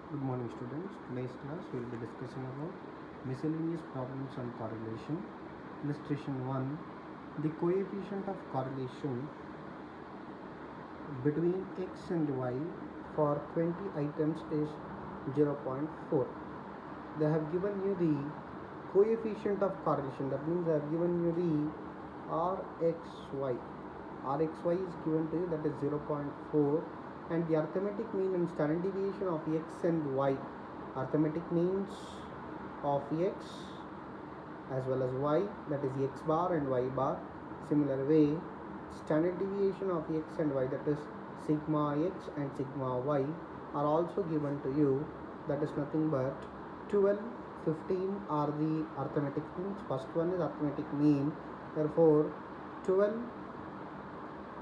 Good morning students. Today's class we will be discussing about miscellaneous problems on correlation. Illustration 1. The coefficient of correlation between x and y for 20 items is 0.4. They have given you the coefficient of correlation. That means they have given you the RxY. RxY is given to you, that is 0.4, and the arithmetic mean and standard deviation of x and y. Arithmetic means of x as well as y, that is x bar and y bar. Similar way, standard deviation of x and y, that is sigma x and sigma y, are also given to you. That is nothing but 12, 15 are the arithmetic means. First one is arithmetic mean. Therefore 12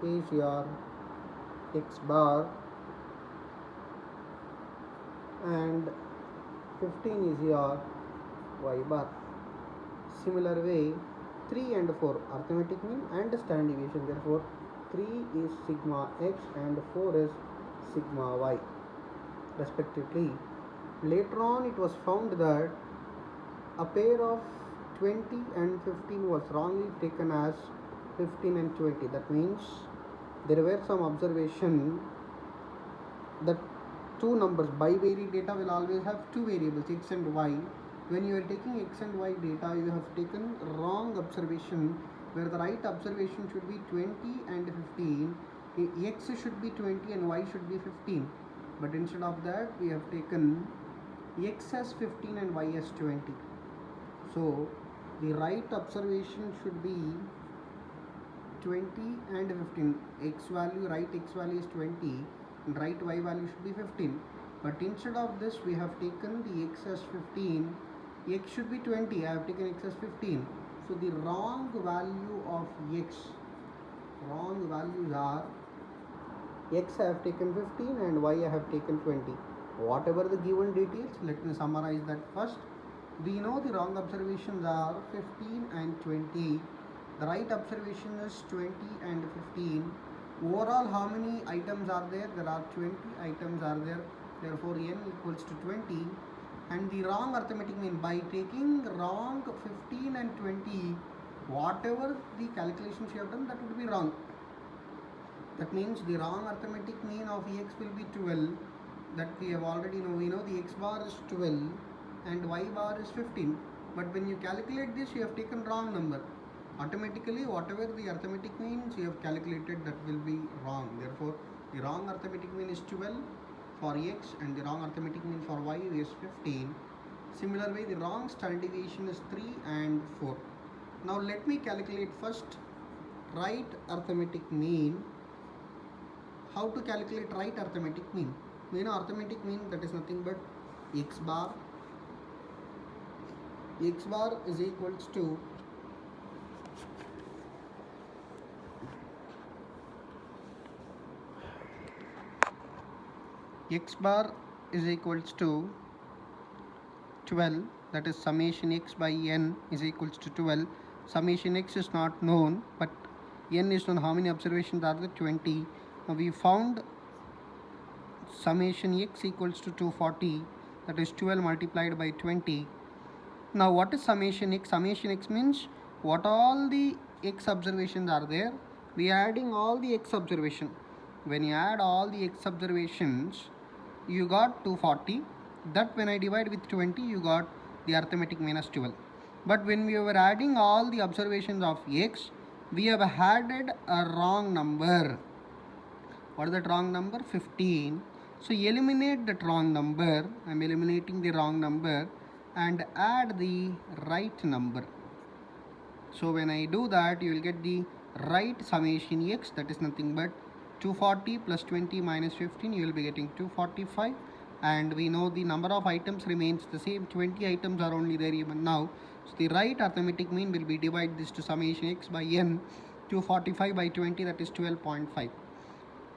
is your x bar and 15 is your y bar. Similar way, 3 and 4 arithmetic mean and standard deviation. Therefore 3 is sigma x and 4 is sigma y respectively. Later on it was found that a pair of 20 and 15 was wrongly taken as 15 and 20. That means there were some observation that two numbers, bivariate data will always have two variables, x and y. When you are taking x and y data, you have taken wrong observation, where the right observation should be 20 and 15. X should be 20 and y should be 15. But instead of that, we have taken x as 15 and y as 20. So the right observation should be 20 and 15. X value, right x value is 20 and right y value should be 15. But instead of this, we have taken the x as 15. X should be 20. I have taken x as 15. So the wrong value of x, wrong values are x I have taken 15 and y I have taken 20. Whatever the given details, let me summarize that first. We know the wrong observations are 15 and 20. The right observation is 20 and 15. Overall, how many items are there? There are 20 items are there. Therefore, n equals to 20. And the wrong arithmetic mean, by taking wrong 15 and 20, whatever the calculations you have done, that would be wrong. That means the wrong arithmetic mean of x will be 12. That we have already know. We know the x bar is 12 and y bar is 15. But when you calculate this, you have taken wrong number. Automatically, whatever the arithmetic means you have calculated, that will be wrong. Therefore, the wrong arithmetic mean is 12 for x and the wrong arithmetic mean for y is 15. Similar way, the wrong standard deviation is 3 and 4. Now let me calculate first right arithmetic mean. How to calculate right arithmetic mean? We know arithmetic mean, that is nothing but x bar. X bar is equals to x bar is equals to 12, that is summation x by n is equals to 12. Summation x is not known, but n is known. How many observations are there? 20. Now we found summation x equals to 240, that is 12 multiplied by 20. Now what is summation x? Summation x means what all the x observations are there, we are adding all the x observation. When you add all the x observations, you got 240. That when I divide with 20, you got the arithmetic mean as 12. But when we were adding all the observations of x, we have added a wrong number. What is that wrong number? 15. So eliminate that wrong number. I am eliminating the wrong number and add the right number. So when I do that, you will get the right summation x, that is nothing but 240 plus 20 minus 15, you will be getting 245. And we know the number of items remains the same, 20 items are only there even now. So the right arithmetic mean will be divide this to summation x by n, 245 by 20, that is 12.5.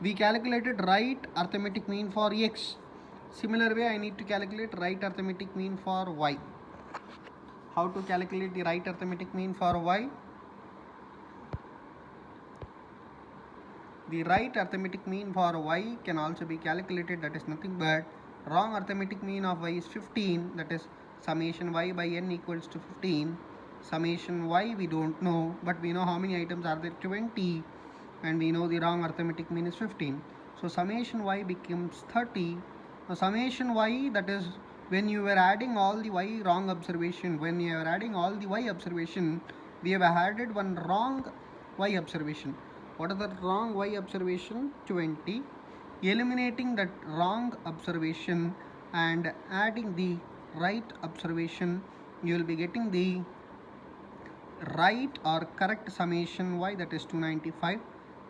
We calculated right arithmetic mean for x. Similar way, I need to calculate right arithmetic mean for y. How to calculate the right arithmetic mean for y? The right arithmetic mean for y can also be calculated, that is nothing but wrong arithmetic mean of y is 15, that is summation y by n equals to 15. Summation y we don't know, but we know how many items are there, 20, and we know the wrong arithmetic mean is 15. So summation y becomes 30. Now summation y, that is when you were adding all the y wrong observation, when you are adding all the y observation, we have added one wrong y observation. What is the wrong y observation? 20. Eliminating that wrong observation and adding the right observation, you will be getting the right or correct summation y, that is 295.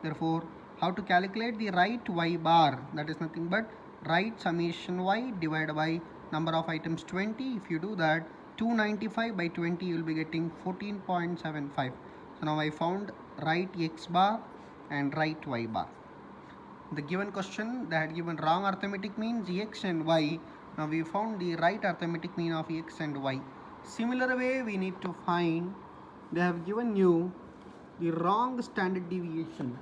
Therefore, how to calculate the right y bar? That is nothing but right summation y divided by number of items 20. If you do that, 295 by 20, you will be getting 14.75. So now I found right x bar and right y bar. The given question, they had given wrong arithmetic means x and y. Now we found the right arithmetic mean of x and y. Similar way, we need to find, they have given you the wrong standard deviation.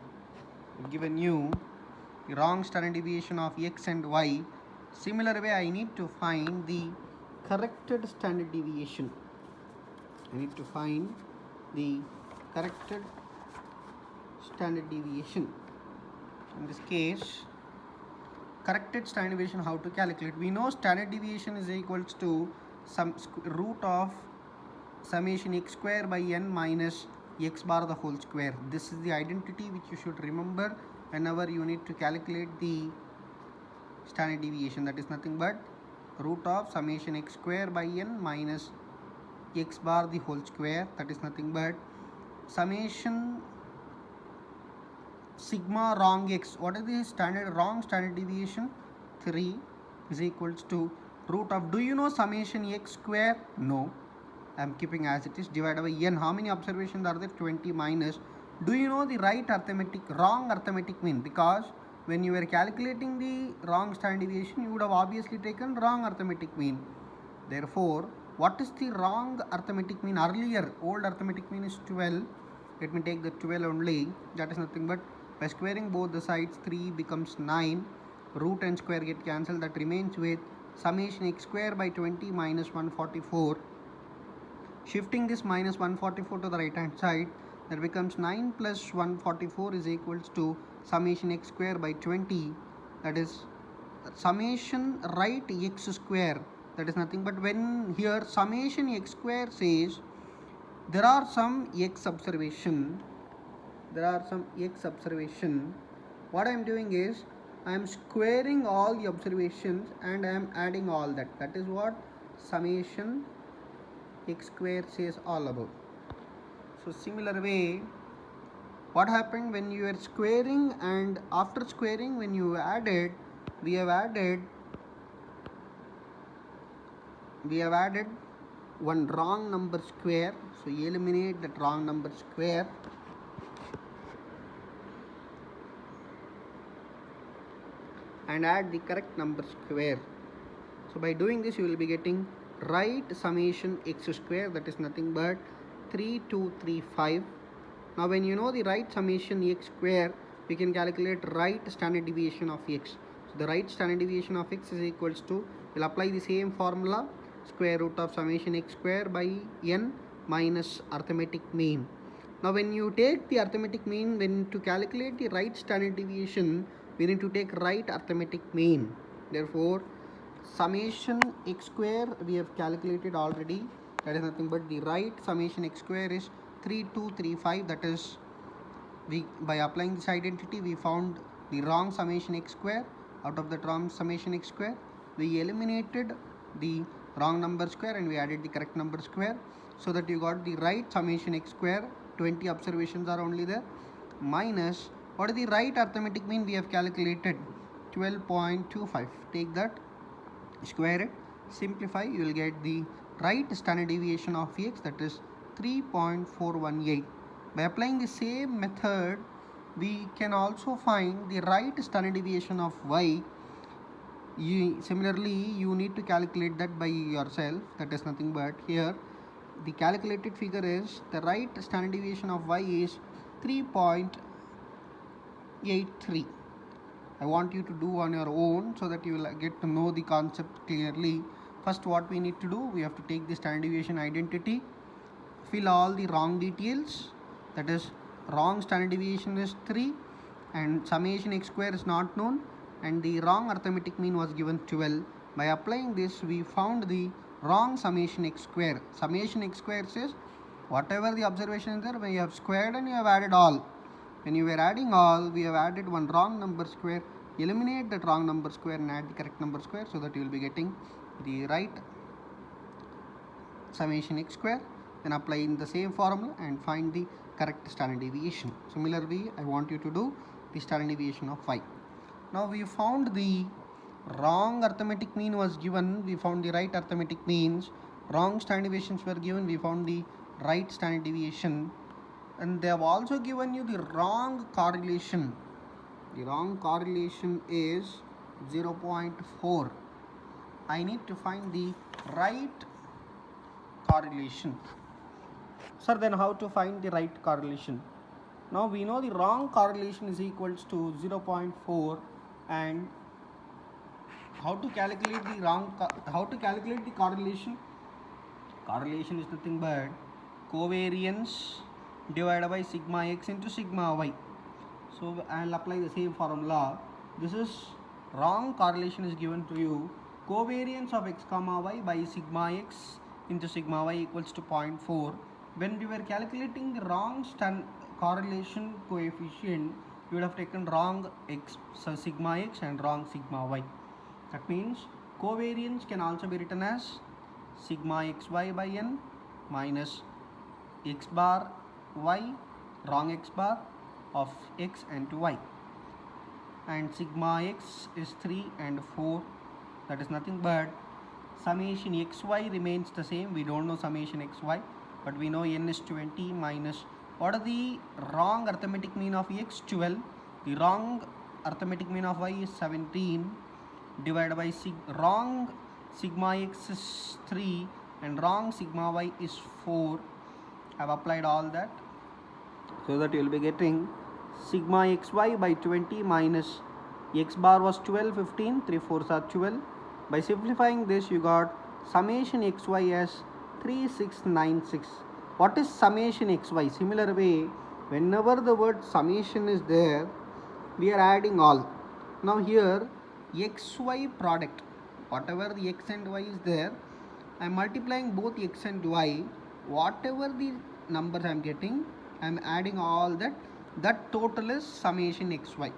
Given you the wrong standard deviation of x and y. Similar way, I need to find the corrected standard deviation. I need to find the corrected standard deviation. In this case, corrected standard deviation, how to calculate? We know standard deviation is equals to some root of summation x square by n minus x bar the whole square. This is the identity which you should remember whenever you need to calculate the standard deviation. That is nothing but root of summation x square by n minus x bar the whole square. That is nothing but summation sigma wrong x. What is the standard wrong standard deviation? 3 is equals to root of, do you know summation x square? No, I am keeping as it is, divided by n. How many observations are there? 20 minus, do you know the right arithmetic, wrong arithmetic mean? Because when you were calculating the wrong standard deviation, you would have obviously taken wrong arithmetic mean. Therefore, what is the wrong arithmetic mean? Earlier, old arithmetic mean is 12. Let me take the 12 only. That is nothing but by squaring both the sides, 3 becomes 9. Root and square get cancelled. That remains with summation x square by 20 minus 144. Shifting this minus 144 to the right hand side, that becomes 9 plus 144 is equals to summation x square by 20. That is summation right x square. That is nothing but, when here summation x square says there are some x observation, what I am doing is I am squaring all the observations and I am adding all that. That is what summation x square says all about. So similar way, what happened when you are squaring, and after squaring, when you added, we have added one wrong number square. So eliminate that wrong number square. And add the correct number square. So by doing this, you will be getting right summation x square, that is nothing but 3235. Now when you know the right summation x square, we can calculate right standard deviation of x. So the right standard deviation of x is equals to, we'll apply the same formula, square root of summation x square by n minus arithmetic mean. Now when you take the arithmetic mean, when to calculate the right standard deviation, we need to take right arithmetic mean. Therefore, summation x square we have calculated already. That is nothing but the right summation x square is 3235. That is, we, by applying this identity, we found the wrong summation x square. Out of that wrong summation x square, we eliminated the wrong number square and we added the correct number square, so that you got the right summation x square. 20 observations are only there, minus what is the right arithmetic mean we have calculated? 12.25. Take that, square it, simplify, you will get the right standard deviation of x, that is 3.418. By applying the same method, we can also find the right standard deviation of y. Similarly, you need to calculate that by yourself. That is nothing but, here the calculated figure is, the right standard deviation of y is 3.83. I want you to do on your own so that you will get to know the concept clearly. First, what we need to do, we have to take the standard deviation identity, fill all the wrong details, that is wrong standard deviation is 3 and summation x square is not known and the wrong arithmetic mean was given 12. By applying this, we found the wrong summation x square. Summation x square says whatever the observation is there, we have squared and you have added all. When you were adding all, we have added one wrong number square. Eliminate that wrong number square and add the correct number square so that you will be getting the right summation x square. Then apply in the same formula and find the correct standard deviation. Similarly, I want you to do the standard deviation of y. Now we found the wrong arithmetic mean was given, we found the right arithmetic means. Wrong standard deviations were given, we found the right standard deviation. And they have also given you the wrong correlation. The wrong correlation is 0.4. I need to find the right correlation. Sir, then how to find the right correlation? Now we know the wrong correlation is equals to 0.4 and how to calculate the correlation? Correlation is nothing but covariance divided by sigma x into sigma y. So I will apply the same formula. This is wrong correlation is given to you. Covariance of x comma y by sigma x into sigma y equals to 0.4. When we were calculating the wrong correlation coefficient, we would have taken wrong x, so sigma x and wrong sigma y. That means covariance can also be written as sigma xy by n minus x bar y, wrong x bar of x and y, and sigma x is 3 and 4, that is nothing but summation xy remains the same. We don't know summation xy, but we know n is 20 minus what are the wrong arithmetic mean of x? 12. The wrong arithmetic mean of y is 17 divided by wrong sigma x is 3 and wrong sigma y is 4. I have applied all that so that you will be getting sigma xy by 20 minus x bar was 12, 15, 3 4s are 12. By simplifying this, you got summation xy as 3696. What is summation xy? Similar way, whenever the word summation is there, we are adding all. Now here xy product, whatever the x and y is there, I am multiplying both x and y. Whatever the numbers I am getting, I am adding all that. That total is summation xy.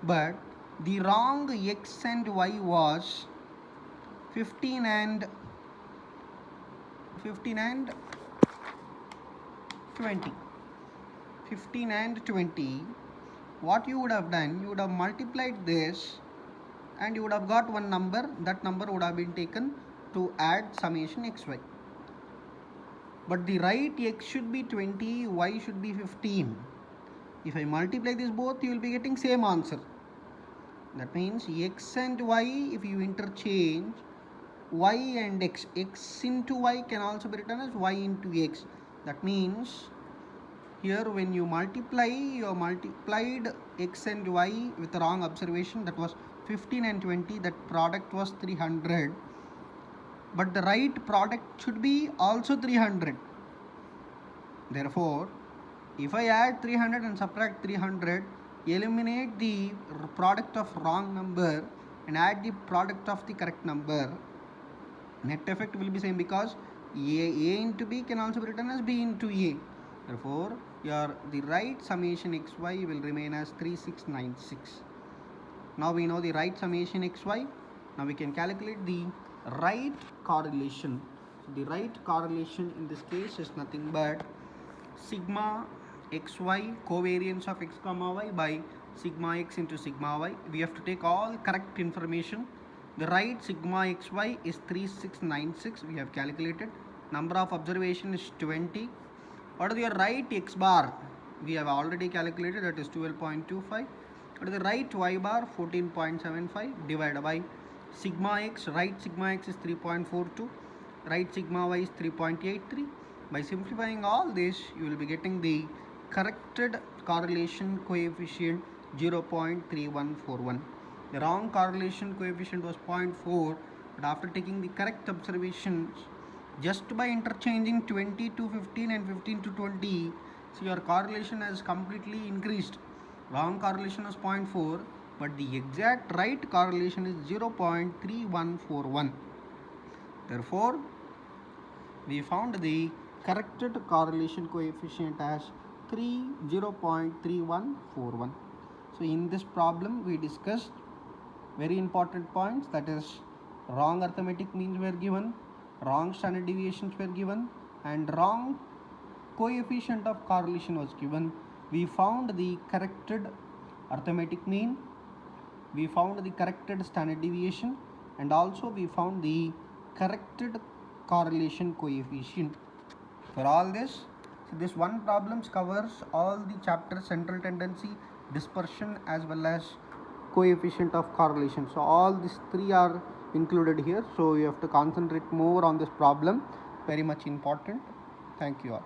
But the wrong x and y was 15 and 20. 15 and 20. What you would have done, you would have multiplied this and you would have got one number. That number would have been taken to add summation xy. But the right x should be 20, y should be 15. If I multiply this both, you will be getting same answer. That means x and y, if you interchange, y and x into y can also be written as y into x. That means here when you multiply, you have multiplied x and y with the wrong observation, that was 15 and 20, that product was 300. But the right product should be also 300. Therefore, if I add 300 and subtract 300, eliminate the product of wrong number and add the product of the correct number, net effect will be same because a into b can also be written as b into a. Therefore, the right summation xy will remain as 3696. Now we know the right summation xy. Now we can calculate the right correlation. So the right correlation in this case is nothing but sigma xy, covariance of x comma y by sigma x into sigma y. We have to take all correct information. The right sigma xy is 3696. We have calculated. Number of observation is 20. What is your right x bar? We have already calculated, that is 12.25. What is the right y bar? 14.75 divided by sigma x. Right sigma x is 3.42. Right sigma y is 3.83. By simplifying all this, you will be getting the corrected correlation coefficient 0.3141. The wrong correlation coefficient was 0.4, but after taking the correct observations, just by interchanging 20 to 15 and 15 to 20, so your correlation has completely increased. Wrong correlation was 0.4, but the exact right correlation is 0.3141. Therefore, we found the corrected correlation coefficient as 0.3141. So in this problem we discussed very important points, that is wrong arithmetic means were given, wrong standard deviations were given, and wrong coefficient of correlation was given. We found the corrected arithmetic mean, we found the corrected standard deviation, and also we found the corrected correlation coefficient. For all this, so this one problem covers all the chapters: central tendency, dispersion, as well as coefficient of correlation. So all these three are included here, so you have to concentrate more on this problem, very much important. Thank you all.